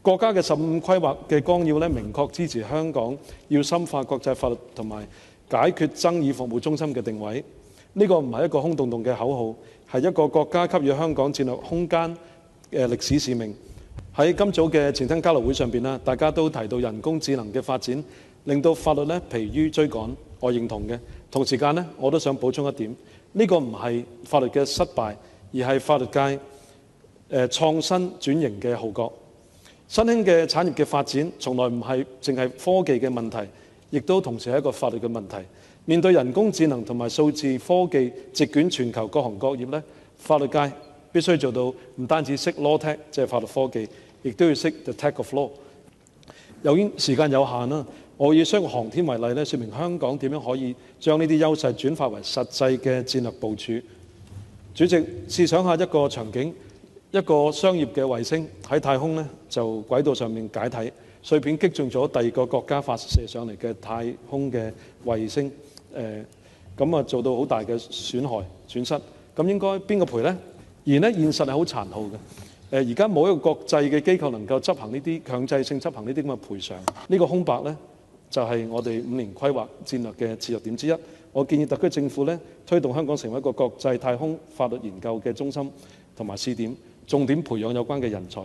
國家嘅15規劃嘅綱要咧，明確支持香港要深化國際法律同埋解決爭議服務中心嘅定位。呢個唔係一個空洞洞嘅口號，係一個國家給予香港戰略空間嘅歷史使命。喺今早嘅前廳交流會上邊啦，大家都提到人工智能嘅發展，令到法律咧疲於追趕，我認同嘅。同時間咧，我都想補充一點，呢個唔係法律嘅失敗，而係法律界創新轉型嘅號角。新興嘅產業嘅發展，從來唔係淨係科技嘅問題，亦都同時係一個法律嘅問題。面對人工智能同埋數字科技席捲全球各行各業咧，法律界必須做到唔單止識 law tech， 即係法律科技，亦都要識 the tech of law。由於時間有限啦，我以商業航天為例咧，説明香港點樣可以將呢啲優勢轉化為實際嘅戰略部署。主席，試想下一個場景。一個商業嘅衛星喺太空咧，就軌道上面解體，碎片擊中咗第二個國家發射上嚟嘅太空嘅衛星，咁做到好大嘅損害損失。咁應該邊個賠呢？而呢現實係好殘酷嘅。而家冇一個國際嘅機構能夠執行呢啲強制性執行呢啲咁嘅賠償。呢個空白呢，就係我哋5年規劃戰略嘅切入點之一。我建議特區政府咧推動香港成為一個國際太空法律研究嘅中心同埋試點。重點培養有關嘅人才。